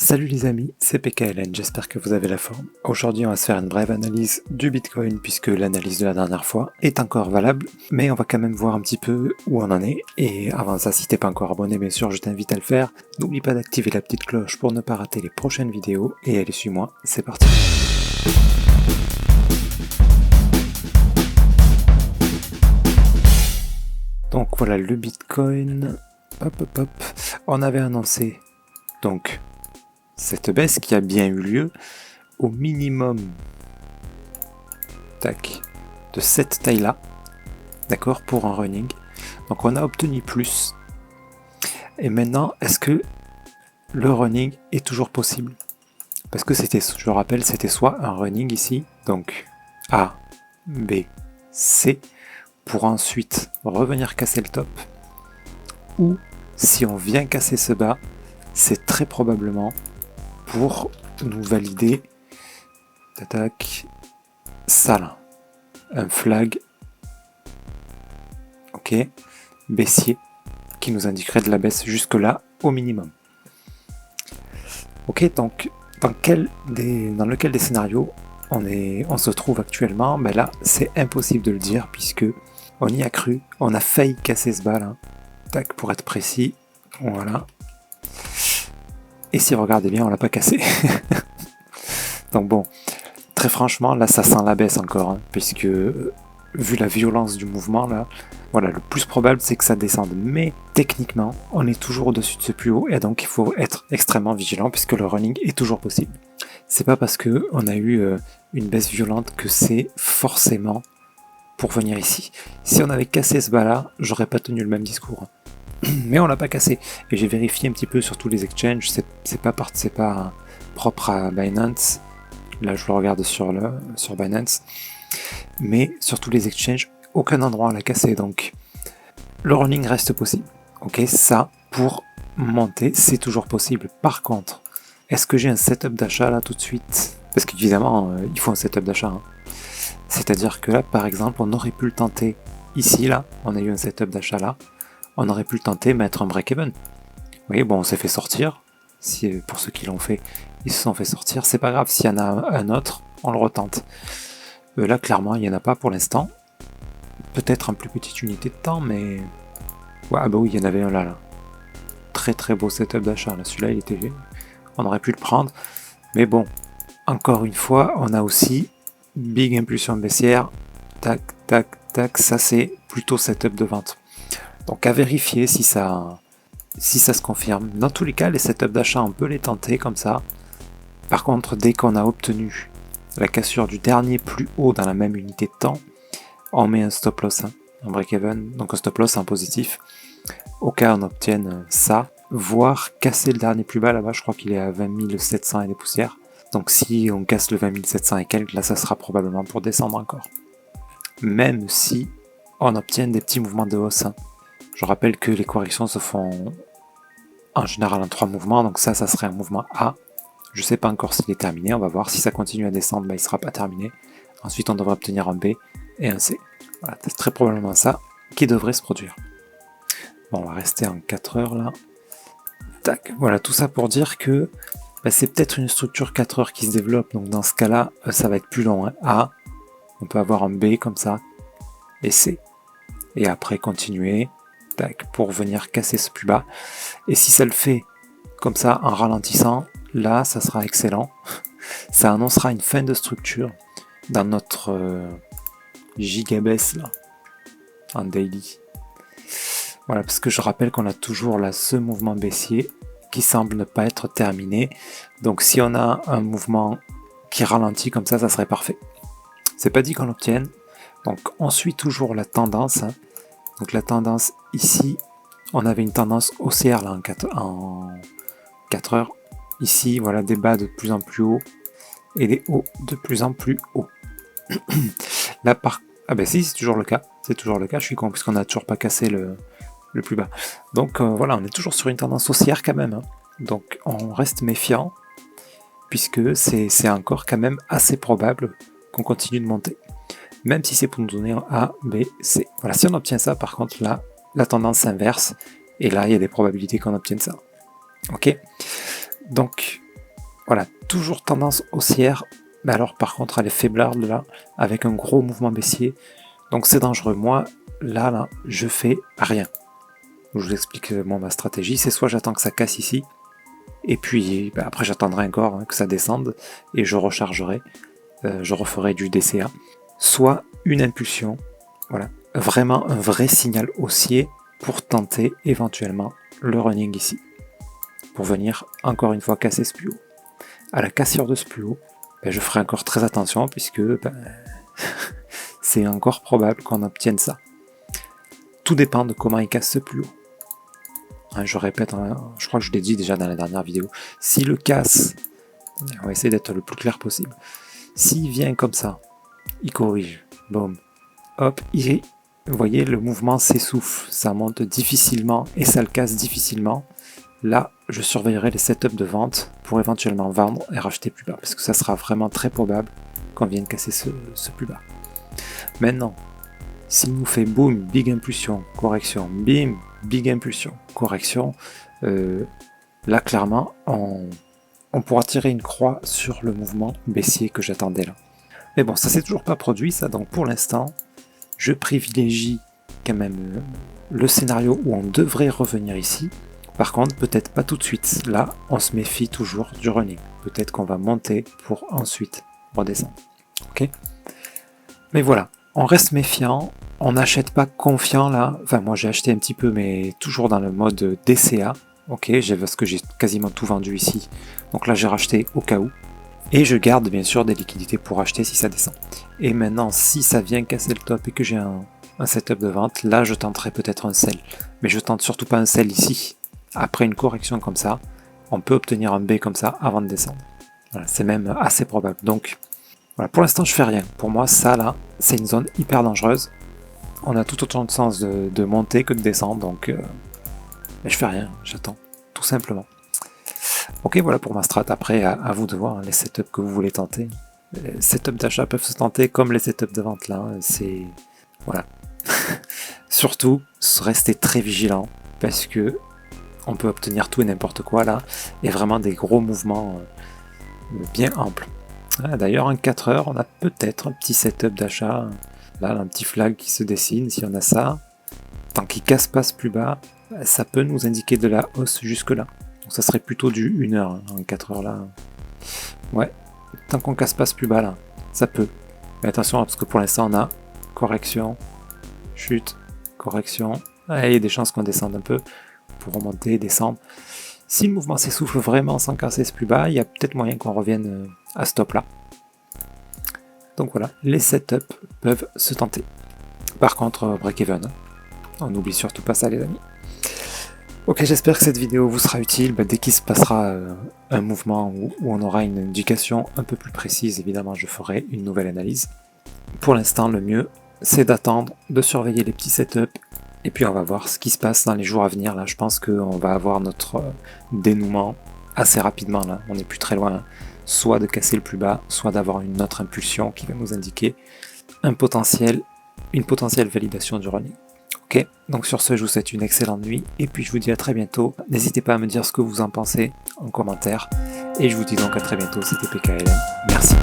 Salut les amis, c'est PKLN, j'espère que vous avez la forme. Aujourd'hui on va se faire une brève analyse du Bitcoin puisque l'analyse de la dernière fois est encore valable, mais on va quand même voir un petit peu où on en est. Et avant ça, si t'es pas encore abonné, bien sûr je t'invite à le faire. N'oublie pas d'activer la petite cloche pour ne pas rater les prochaines vidéos et allez, suis-moi, c'est parti. Donc voilà le Bitcoin, on avait annoncé donc cette baisse qui a bien eu lieu au minimum de cette taille là, d'accord, pour un running. Donc on a obtenu plus. Et maintenant, est-ce que le running est toujours possible? Parce que c'était, je rappelle, c'était soit un running ici, donc A, B, C, pour ensuite revenir casser le top, ou si on vient casser ce bas, c'est très probablement pour nous valider ça là, un flag baissier qui nous indiquerait de la baisse jusque là au minimum. Ok, donc dans lequel des scénarios on se trouve actuellement? Ben là c'est impossible de le dire puisque on y a cru, on a failli casser ce bas là, pour être précis, voilà. Et si vous regardez bien, on l'a pas cassé. Donc bon, très franchement, là ça sent la baisse encore, hein, puisque vu la violence du mouvement là, voilà, le plus probable c'est que ça descende. Mais techniquement, on est toujours au-dessus de ce plus haut et donc il faut être extrêmement vigilant puisque le running est toujours possible. C'est pas parce que on a eu une baisse violente que c'est forcément pour venir ici. Si on avait cassé ce bas là, j'aurais pas tenu le même discours. Mais on l'a pas cassé. Et j'ai vérifié un petit peu sur tous les exchanges, c'est pas propre à Binance. Là je le regarde sur Binance. Mais sur tous les exchanges, aucun endroit on l'a cassé. Donc le running reste possible. Ok, ça pour monter, c'est toujours possible. Par contre, est-ce que j'ai un setup d'achat là tout de suite? Parce qu'évidemment, il faut un setup d'achat. Hein. C'est-à-dire que là, par exemple, on aurait pu le tenter ici, là, on a eu un setup d'achat là. On aurait pu le tenter, mettre un break-even. Vous voyez, bon, on s'est fait sortir. Pour ceux qui l'ont fait, ils se sont fait sortir. C'est pas grave, s'il y en a un autre, on le retente. Là, clairement, il n'y en a pas pour l'instant. Peut-être en plus petite unité de temps, mais... Ouais, ah bah oui, il y en avait un là. Très très beau setup d'achat. Là, celui-là, il était... On aurait pu le prendre. Mais bon, encore une fois, on a aussi big impulsion baissière. Tac, tac, tac. Ça, c'est plutôt setup de vente. Donc à vérifier si ça se confirme. Dans tous les cas, les setups d'achat, on peut les tenter comme ça. Par contre, dès qu'on a obtenu la cassure du dernier plus haut dans la même unité de temps, on met un stop loss, hein, un break-even, donc un stop loss en positif, au cas où on obtienne ça, voire casser le dernier plus bas là-bas, je crois qu'il est à 20 700 et des poussières. Donc si on casse le 20 700 et quelques, là ça sera probablement pour descendre encore. Même si on obtient des petits mouvements de hausse, hein. Je rappelle que les corrections se font en général en 3 mouvements, donc ça serait un mouvement A. Je ne sais pas encore s'il est terminé, on va voir. Si ça continue à descendre, il ne sera pas terminé. Ensuite, on devrait obtenir un B et un C. Voilà, c'est très probablement ça qui devrait se produire. Bon, on va rester en 4 heures là. Tac, voilà, tout ça pour dire que c'est peut-être une structure 4 heures qui se développe, donc dans ce cas-là, ça va être plus long. Hein. A, on peut avoir un B comme ça, et C. Et après, continuer. Pour venir casser ce plus bas. Et si ça le fait comme ça en ralentissant, là ça sera excellent. Ça annoncera une fin de structure dans notre gigabase là, en daily. Voilà, parce que je rappelle qu'on a toujours là ce mouvement baissier qui semble ne pas être terminé. Donc si on a un mouvement qui ralentit comme ça serait parfait. C'est pas dit qu'on l'obtienne. Donc on suit toujours la tendance. Hein. Donc la tendance ici, on avait une tendance haussière là en 4 heures. Ici, voilà des bas de plus en plus hauts et des hauts de plus en plus hauts. Là ah ben si, c'est toujours le cas. C'est toujours le cas, je suis con, puisqu'on n'a toujours pas cassé le plus bas. Donc voilà, on est toujours sur une tendance haussière quand même. Hein. Donc on reste méfiant, puisque c'est encore quand même assez probable qu'on continue de monter. Même si c'est pour nous donner un A, B, C. Voilà, si on obtient ça, par contre, là, la tendance s'inverse, et là, il y a des probabilités qu'on obtienne ça. Ok? Donc, Voilà, toujours tendance haussière, mais alors par contre elle est faiblarde là, avec un gros mouvement baissier, donc c'est dangereux. Moi, là, je fais rien. Je vous explique ma stratégie, c'est soit j'attends que ça casse ici, et puis après j'attendrai encore que ça descende, et je rechargerai, je referai du DCA, soit une impulsion, voilà, vraiment un vrai signal haussier pour tenter éventuellement le running ici, pour venir encore une fois casser ce plus haut. À la cassure de ce plus haut, je ferai encore très attention puisque c'est encore probable qu'on obtienne ça. Tout dépend de comment il casse ce plus haut. Je répète, je crois que je l'ai dit déjà dans la dernière vidéo, si le casse, on va essayer d'être le plus clair possible, s'il vient comme ça, il corrige, boum, hop, vous voyez, le mouvement s'essouffle, ça monte difficilement et ça le casse difficilement. Là, je surveillerai les setups de vente pour éventuellement vendre et racheter plus bas, parce que ça sera vraiment très probable qu'on vienne casser ce plus bas. Maintenant, s'il nous fait boom, big impulsion, correction, bim, big impulsion, correction, là clairement, on pourra tirer une croix sur le mouvement baissier que j'attendais là. Mais bon, ça s'est toujours pas produit ça, donc pour l'instant, je privilégie quand même le scénario où on devrait revenir ici. Par contre, peut-être pas tout de suite. Là, on se méfie toujours du running. Peut-être qu'on va monter pour ensuite redescendre. Ok ? Mais voilà, on reste méfiant. On n'achète pas confiant là. Enfin, moi j'ai acheté un petit peu, mais toujours dans le mode DCA. Ok, parce que j'ai quasiment tout vendu ici. Donc là, j'ai racheté au cas où. Et je garde bien sûr des liquidités pour acheter si ça descend. Et maintenant, si ça vient casser le top et que j'ai un setup de vente, là je tenterai peut-être un sell. Mais je tente surtout pas un sell ici. Après une correction comme ça, on peut obtenir un B comme ça avant de descendre. Voilà, c'est même assez probable. Donc voilà, pour l'instant je fais rien. Pour moi ça là, c'est une zone hyper dangereuse. On a tout autant de sens de monter que de descendre, donc je fais rien, j'attends, tout simplement. Ok, voilà pour ma strat. Après, à vous de voir les setups que vous voulez tenter. Les setups d'achat peuvent se tenter comme les setups de vente là. C'est voilà. Surtout, restez très vigilant parce que on peut obtenir tout et n'importe quoi là, et vraiment des gros mouvements bien amples. D'ailleurs, en 4 heures, on a peut-être un petit setup d'achat. Là, un petit flag qui se dessine, si on a ça. Tant qu'il casse pas ce plus bas, ça peut nous indiquer de la hausse jusque là. Donc ça serait plutôt du 1 heure, en 4 heures là. Ouais, tant qu'on casse pas ce plus bas là, ça peut. Mais attention, parce que pour l'instant, on a correction, chute, correction. Il y a des chances qu'on descende un peu pour remonter, descendre. Si le mouvement s'essouffle vraiment sans casser ce plus bas, il y a peut-être moyen qu'on revienne à stop là. Donc voilà, les setups peuvent se tenter. Par contre, break-even, on n'oublie surtout pas ça les amis. Ok, j'espère que cette vidéo vous sera utile. Dès qu'il se passera un mouvement où on aura une indication un peu plus précise, évidemment je ferai une nouvelle analyse. Pour l'instant, le mieux, c'est d'attendre, de surveiller les petits setups, et puis on va voir ce qui se passe dans les jours à venir. Là, je pense qu'on va avoir notre dénouement assez rapidement. Là, on n'est plus très loin, soit de casser le plus bas, soit d'avoir une autre impulsion qui va nous indiquer une potentielle validation du running. Ok, donc sur ce, je vous souhaite une excellente nuit, et puis je vous dis à très bientôt. N'hésitez pas à me dire ce que vous en pensez en commentaire, et je vous dis donc à très bientôt. C'était PKLM. Merci.